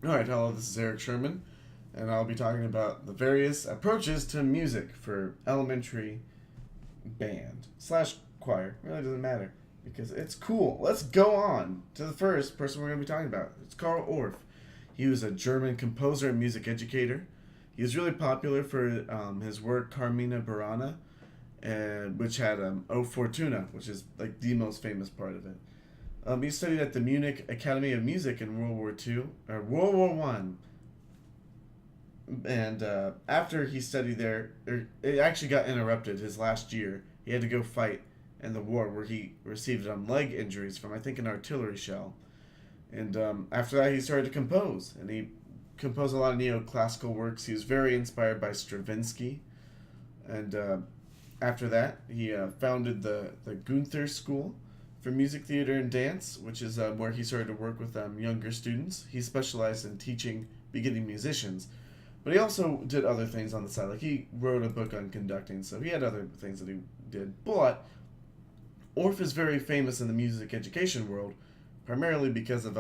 Alright, hello, this is Eric Sherman, and I'll be talking about the various approaches to music for elementary band slash choir. Really doesn't matter because it's cool. Let's go on to the first person we're going to be talking about. It's Karl Orff. He was a German composer and music educator. He was really popular for his work Carmina Burana, and which had O Fortuna, which is like the most famous part of it. He studied at the Munich Academy of Music in World War Two or World War One, and after he studied there, it actually got interrupted his last year. He had to go fight in the war where he received leg injuries from I think an artillery shell, and after that he started to compose, and he composed a lot of neoclassical works. He was very inspired by Stravinsky, and after that he founded the Gunther School for music theater and dance, which is where he started to work with younger students. He specialized in teaching beginning musicians, but he also did other things on the side. Like he wrote a book on conducting, so he had other things that he did. But Orff is very famous in the music education world, primarily because of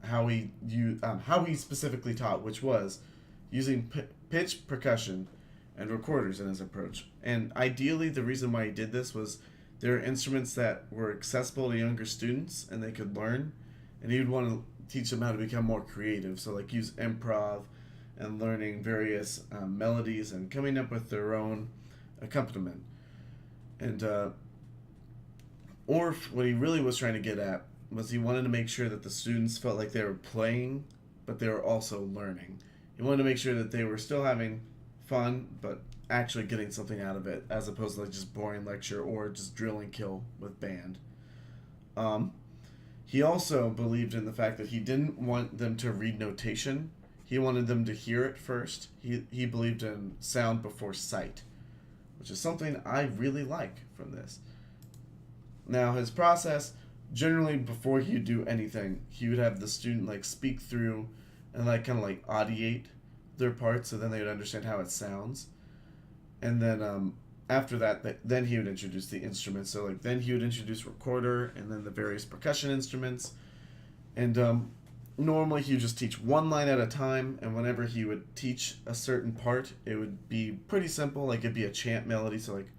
how he specifically taught, which was using pitch percussion and recorders in his approach. And ideally, the reason why he did this was there are instruments that were accessible to younger students and they could learn, and he would want to teach them how to become more creative. So like use improv and learning various melodies and coming up with their own accompaniment. And Orff, what he really was trying to get at was he wanted to make sure that the students felt like they were playing, but they were also learning. He wanted to make sure that they were still having fun, but actually getting something out of it, as opposed to like just boring lecture or just drill and kill with band. Um, he also believed in the fact that he didn't want them to read notation. He wanted them to hear it first. He believed in sound before sight, which is something I really like from this. Now, his process, generally before he'd do anything, he would have the student like speak through and like kind of like audiate their parts so then they would understand how it sounds. And then after that, then he would introduce the instruments. So like then he would introduce recorder and then the various percussion instruments. And normally he would just teach one line at a time. And whenever he would teach a certain part, it would be pretty simple. Like it'd be a chant melody, so like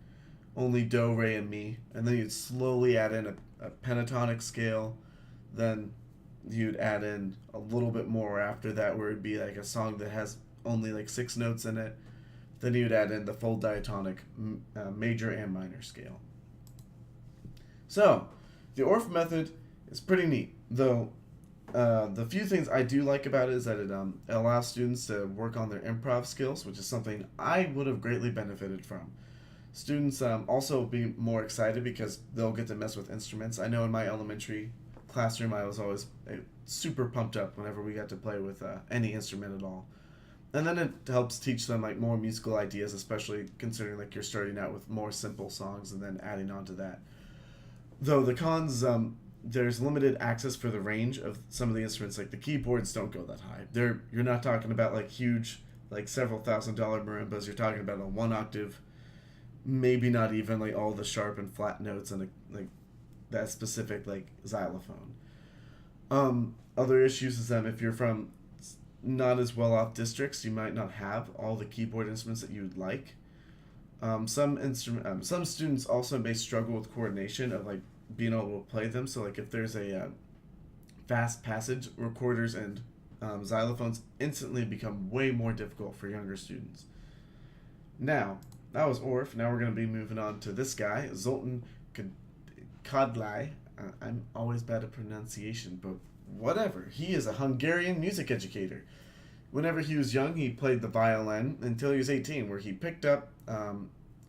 only do, re, and mi. And then you'd slowly add in a pentatonic scale. Then you'd add in a little bit more after that, where it'd be like a song that has only like six notes in it. Then you would add in the full diatonic major and minor scale. So, the Orff method is pretty neat, though. The few things I do like about it is that it allows students to work on their improv skills, which is something I would have greatly benefited from. Students also be more excited because they'll get to mess with instruments. I know in my elementary classroom, I was always super pumped up whenever we got to play with any instrument at all. And then it helps teach them like more musical ideas, especially considering like you're starting out with more simple songs and then adding on to that. Though the cons, there's limited access for the range of some of the instruments. Like the keyboards don't go that high. You're not talking about like huge, like several $1,000 marimbas. You're talking about a one octave, maybe not even like all the sharp and flat notes and like that specific like xylophone. Other issues is that if you're from not as well off districts, you might not have all the keyboard instruments that you would like. Some students also may struggle with coordination of like being able to play them. So like if there's a fast passage, recorders and xylophones instantly become way more difficult for younger students. Now that was Orff. Now we're going to be moving on to this guy, Zoltan Kodlai. I'm always bad at pronunciation, but whatever. He is a Hungarian music educator. Whenever he was young, he played the violin until he was 18, where he picked up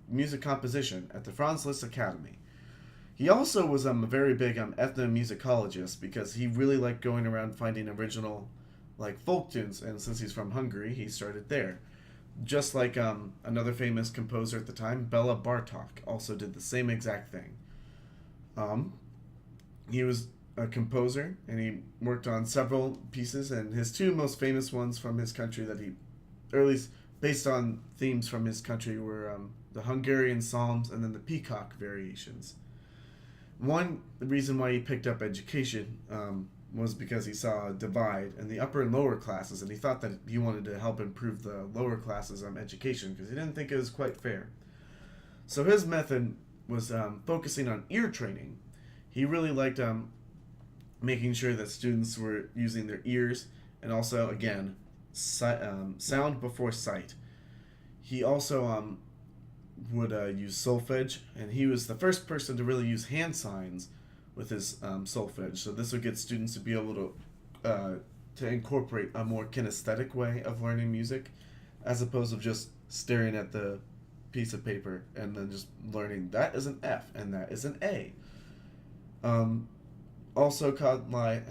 music composition at the Franz Liszt Academy. He also was a very big ethnomusicologist because he really liked going around finding original like folk tunes, and since he's from Hungary, he started there. Just like another famous composer at the time, Bela Bartok, also did the same exact thing. Um, he was a composer, and he worked on several pieces, and his two most famous ones from his country that he, or at least based on themes from his country, were the Hungarian Psalms and then the Peacock Variations. One reason why he picked up education was because he saw a divide in the upper and lower classes, and he thought that he wanted to help improve the lower classes' education because he didn't think it was quite fair. So his method was focusing on ear training. He really liked making sure that students were using their ears and also, again, sound before sight. He also would use solfege, and he was the first person to really use hand signs with his solfege. So this would get students to be able to incorporate a more kinesthetic way of learning music, as opposed to just staring at the piece of paper and then just learning that is an F and that is an A. Also, Kodlai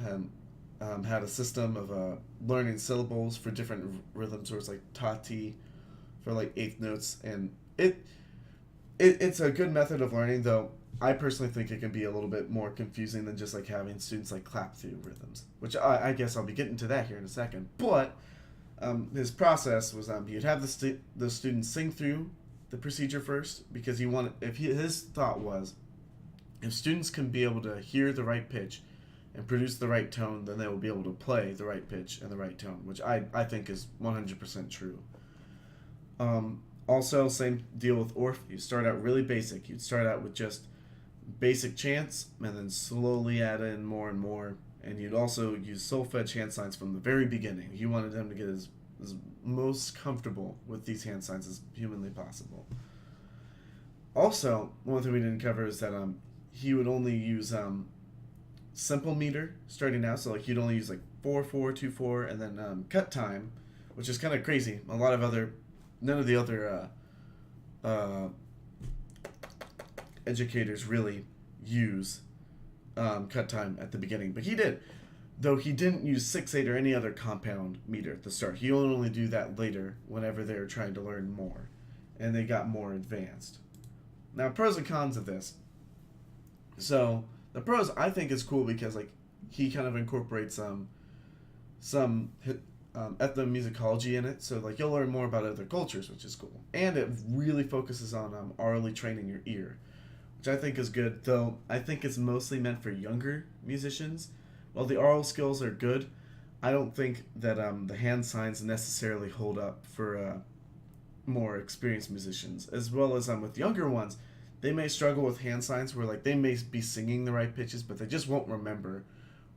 had a system of learning syllables for different rhythms, where it's like tati for like eighth notes, and it's a good method of learning, though I personally think it can be a little bit more confusing than just like having students like clap through rhythms, which I guess I'll be getting to that here in a second. But his process was he'd have the students sing through the procedure first, because his thought was, if students can be able to hear the right pitch and produce the right tone, then they will be able to play the right pitch and the right tone, which I think is 100% true. Also, same deal with Orff. You start out really basic. You'd start out with just basic chants and then slowly add in more and more. And you'd also use solfege hand signs from the very beginning. He wanted them to get as most comfortable with these hand signs as humanly possible. Also, one thing we didn't cover is that he would only use simple meter starting out. So like he'd only use like 4/4 2/4, and then cut time, which is kind of crazy. None of the other educators really use cut time at the beginning, but he did. Though he didn't use 6/8 or any other compound meter at the start. He would only do that later whenever they were trying to learn more and they got more advanced. Now, pros and cons of this. So the pros, I think, is cool because like he kind of incorporates some ethnomusicology in it. So like you'll learn more about other cultures, which is cool. And it really focuses on orally training your ear, which I think is good. Though I think it's mostly meant for younger musicians. While the oral skills are good, I don't think that the hand signs necessarily hold up for more experienced musicians. As well as with younger ones, they may struggle with hand signs where like they may be singing the right pitches, but they just won't remember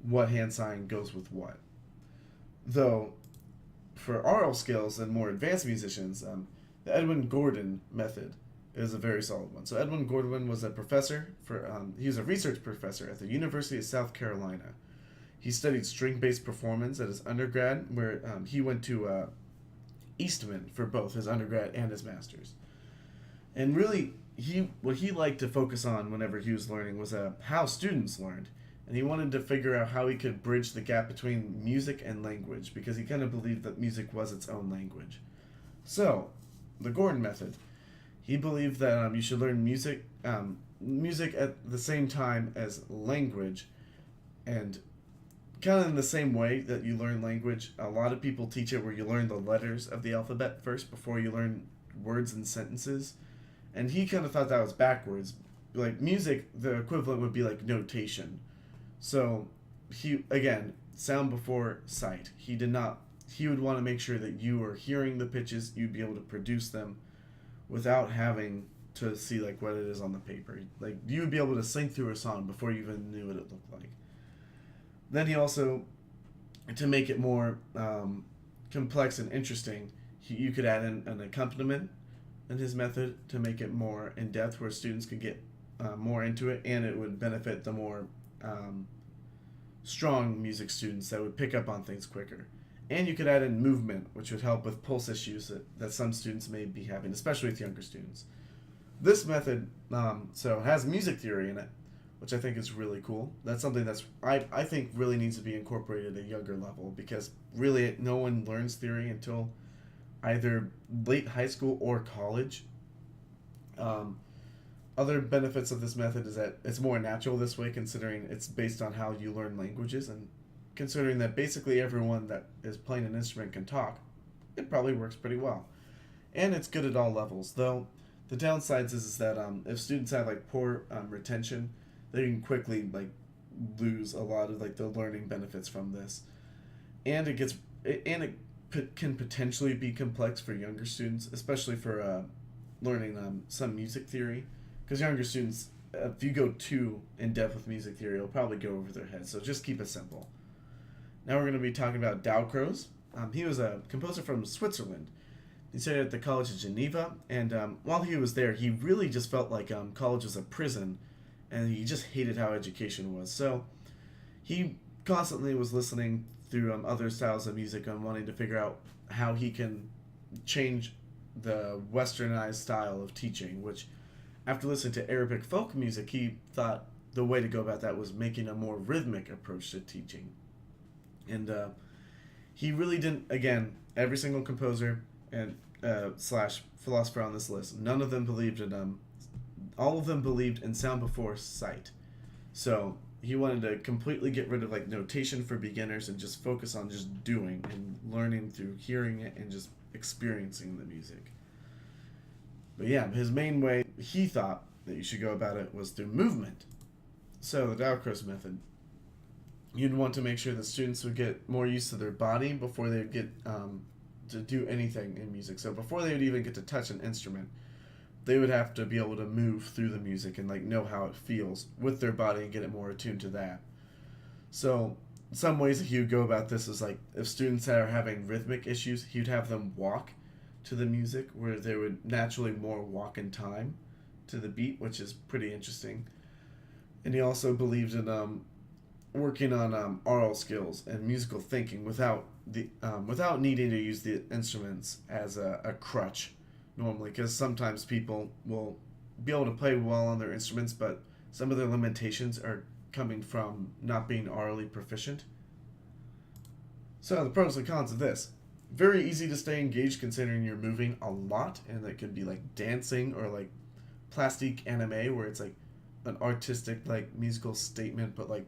what hand sign goes with what. Though, for oral skills and more advanced musicians, the Edwin Gordon method is a very solid one. So Edwin Gordon was a professor he was a research professor at the University of South Carolina. He studied string-based performance at his undergrad, where he went to Eastman for both his undergrad and his master's. And really, what he liked to focus on whenever he was learning was how students learned. And he wanted to figure out how he could bridge the gap between music and language, because he kind of believed that music was its own language. So, the Gordon method. He believed that you should learn music at the same time as language, and kind of in the same way that you learn language. A lot of people teach it where you learn the letters of the alphabet first before you learn words and sentences. And he kind of thought that was backwards. Like music, the equivalent would be like notation. So again, sound before sight. He would want to make sure that you were hearing the pitches, you'd be able to produce them without having to see like what it is on the paper. Like you would be able to sing through a song before you even knew what it looked like. Then he also, to make it more complex and interesting, you could add in an accompaniment in his method to make it more in-depth, where students could get more into it, and it would benefit the more strong music students that would pick up on things quicker. And you could add in movement, which would help with pulse issues that some students may be having, especially with younger students. This method has music theory in it, which I think is really cool. That's something that's I think really needs to be incorporated at a younger level, because really no one learns theory until either late high school or college. Other benefits of this method is that it's more natural this way, considering it's based on how you learn languages, and considering that basically everyone that is playing an instrument can talk, it probably works pretty well. And it's good at all levels, though the downsides is that if students have like poor retention, they can quickly like lose a lot of like the learning benefits from this, and it can potentially be complex for younger students, especially for learning some music theory, because younger students, if you go too in depth with music theory, it'll probably go over their heads. So just keep it simple. Now we're going to be talking about Dalcroze. He was a composer from Switzerland. He studied at the College of Geneva, and while he was there, he really just felt like college was a prison, and he just hated how education was. So he constantly was listening through other styles of music and wanting to figure out how he can change the westernized style of teaching, which after listening to Arabic folk music, he thought the way to go about that was making a more rhythmic approach to teaching. And he really didn't, again, every single composer and slash philosopher on this list, none of them believed in all of them believed in sound before sight. So he wanted to completely get rid of like notation for beginners and just focus on just doing and learning through hearing it and just experiencing the music. But yeah, his main way he thought that you should go about it was through movement. So the Dalcroze method, you'd want to make sure that students would get more used to their body before they would get to do anything in music. So before they would even get to touch an instrument, they would have to be able to move through the music and like know how it feels with their body and get it more attuned to that. So some ways that he would go about this is like if students are having rhythmic issues, he'd have them walk to the music where they would naturally more walk in time to the beat, which is pretty interesting. And he also believed in working on oral skills and musical thinking without needing to use the instruments as a crutch normally, because sometimes people will be able to play well on their instruments, but some of their limitations are coming from not being orally proficient. So the pros and cons of this: very easy to stay engaged considering you're moving a lot, and that could be like dancing or like plastic anime where it's like an artistic like musical statement, but like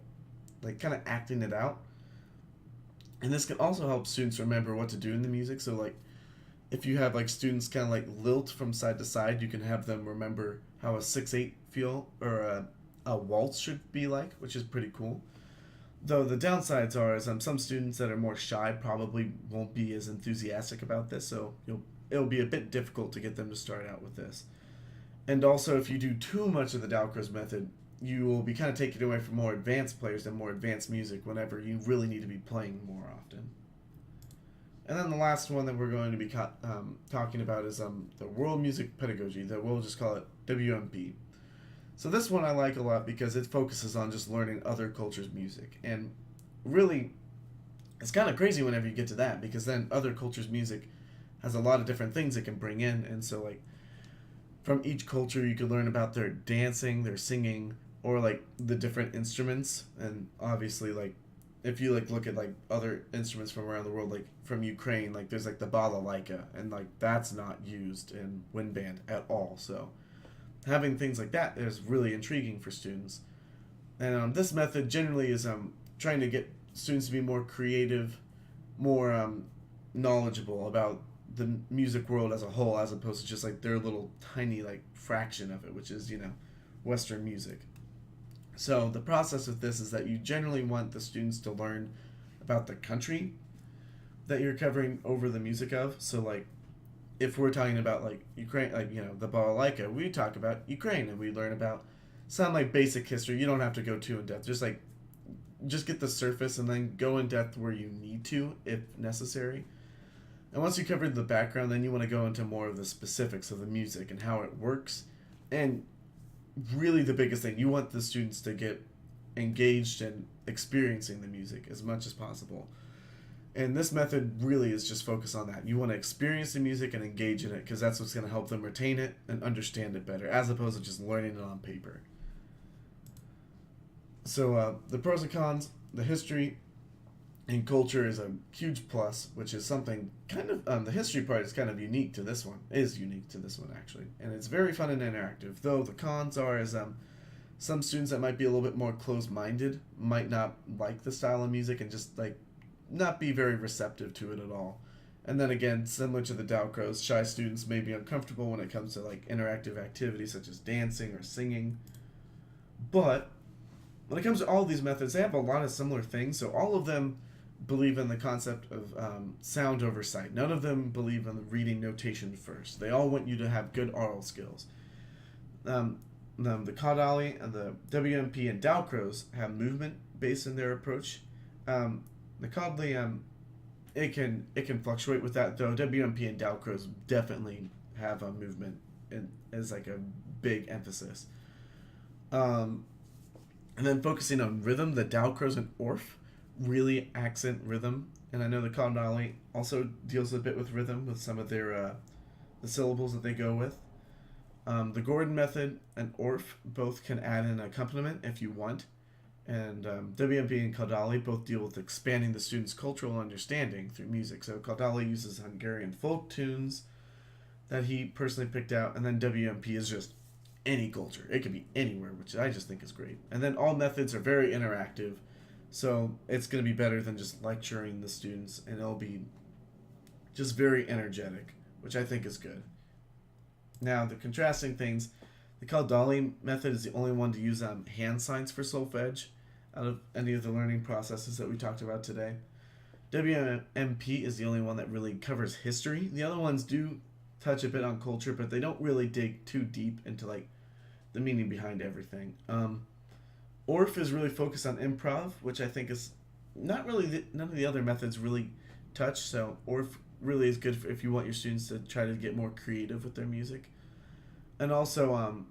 kind of acting it out. And this can also help students remember what to do in the music. So like if you have like students kind of like lilt from side to side, you can have them remember how a 6/8 feel or a waltz should be like, which is pretty cool. Though the downsides are is some students that are more shy probably won't be as enthusiastic about this, so it'll be a bit difficult to get them to start out with this. And also, if you do too much of the Dalcroze method, you will be kind of taken away from more advanced players and more advanced music whenever you really need to be playing more often. And then the last one that we're going to be talking about is the World Music Pedagogy, that we'll just call it WMP. So this one I like a lot because it focuses on just learning other cultures' music. And really, it's kind of crazy whenever you get to that, because then other cultures' music has a lot of different things it can bring in. And so like from each culture you could learn about their dancing, their singing, or like the different instruments. And obviously like if you like look at like other instruments from around the world, like from Ukraine, like there's like the balalaika, and like that's not used in wind band at all. So having things like that is really intriguing for students. And this method generally is trying to get students to be more creative, more knowledgeable about the music world as a whole, as opposed to just like their little tiny like fraction of it, which is Western music. So the process of this is that you generally want the students to learn about the country that you're covering over the music of. So like if we're talking about like Ukraine, like the balalaika, we talk about Ukraine and we learn about some like basic history. You don't have to go too in depth. Just get the surface and then go in depth where you need to if necessary. And once you covered the background, then you want to go into more of the specifics of the music and how it works. And really the biggest thing, you want the students to get engaged in experiencing the music as much as possible. And this method really is just focused on that. You want to experience the music and engage in it, because that's what's going to help them retain it and understand it better, as opposed to just learning it on paper. So the pros and cons: the history and culture is a huge plus, which is something kind of, the history part is kind of unique to this one, actually. And it's very fun and interactive, though the cons are is some students that might be a little bit more closed-minded might not like the style of music and just like not be very receptive to it at all. And then again, similar to the Dalcroze, shy students may be uncomfortable when it comes to like interactive activities such as dancing or singing. But when it comes to all of these methods, they have a lot of similar things. So all of them believe in the concept of sound over sight. None of them believe in reading notation first. They all want you to have good oral skills. Um, the Kadali and the WMP and Dalcroze have movement based in their approach. The Kadali, it can fluctuate with that though. WMP and Dalcroze definitely have a movement and as like a big emphasis. Um, and then focusing on rhythm, the Dalcroze and Orff really accent rhythm, and I know the Kadali also deals a bit with rhythm with some of their the syllables that they go with. The Gordon method and Orff both can add an accompaniment if you want, and WMP and Kadali both deal with expanding the student's cultural understanding through music. So Kadali uses Hungarian folk tunes that he personally picked out, and then WMP is just any culture. It could be anywhere, which I just think is great. And then all methods are very interactive, so it's going to be better than just lecturing the students, and it'll be just very energetic, which I think is good. Now, the contrasting things, the Kadali method is the only one to use hand signs for solfege out of any of the learning processes that we talked about today. WMP is the only one that really covers history. The other ones do touch a bit on culture, but they don't really dig too deep into like the meaning behind everything. Orff is really focused on improv, which I think is not really none of the other methods really touch. So Orff really is good if you want your students to try to get more creative with their music. And also,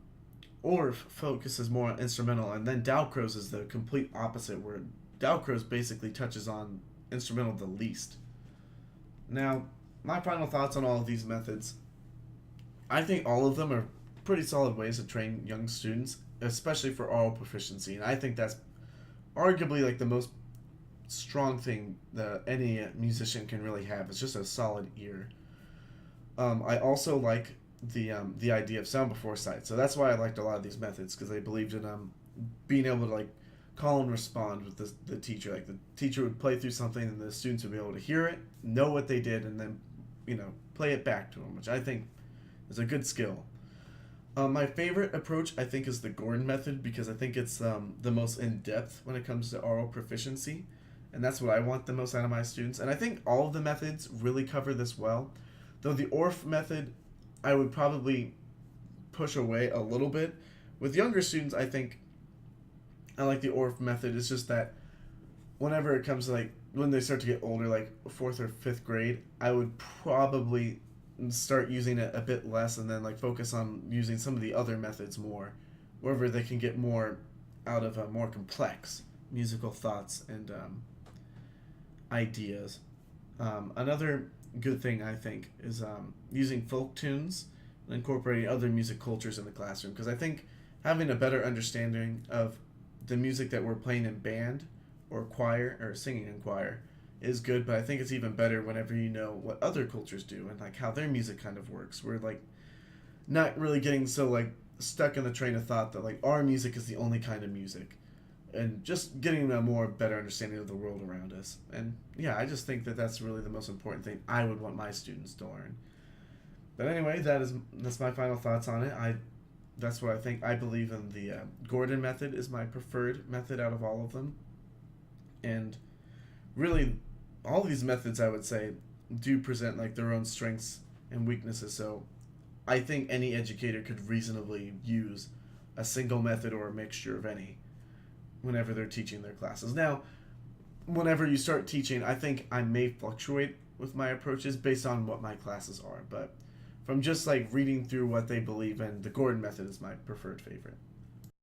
Orff focuses more on instrumental, and then Dalcroze is the complete opposite, where Dalcroze basically touches on instrumental the least. Now, my final thoughts on all of these methods. I think all of them are pretty solid ways to train young students, especially for oral proficiency, and I think that's arguably like the most strong thing that any musician can really have. It's just a solid ear. I also like the idea of sound before sight, so that's why I liked a lot of these methods because they believed in being able to like call and respond with the teacher. Like the teacher would play through something, and the students would be able to hear it, know what they did, and then play it back to them, which I think is a good skill. My favorite approach, I think, is the Gordon method because I think it's the most in depth when it comes to oral proficiency, and that's what I want the most out of my students. And I think all of the methods really cover this well, though the Orff method I would probably push away a little bit. With younger students, I think I like the Orff method. It's just that whenever it comes to like when they start to get older, like fourth or fifth grade, I would probably start using it a bit less and then like focus on using some of the other methods more, wherever they can get more out of more complex musical thoughts and ideas. Another good thing I think is using folk tunes and incorporating other music cultures in the classroom, because I think having a better understanding of the music that we're playing in band or choir or singing in choir is good, but I think it's even better whenever you know what other cultures do and like how their music kind of works. We're like not really getting so like stuck in the train of thought that like our music is the only kind of music, and just getting a more better understanding of the world around us. And yeah, I just think that that's really the most important thing I would want my students to learn. But anyway, that's my final thoughts on it. That's what I think. I believe in the Gordon method is my preferred method out of all of them, and really all these methods I would say do present like their own strengths and weaknesses. So I think any educator could reasonably use a single method or a mixture of any whenever they're teaching their classes. Now, whenever you start teaching, I think I may fluctuate with my approaches based on what my classes are, but from just like reading through what they believe in, the Gordon method is my preferred favorite.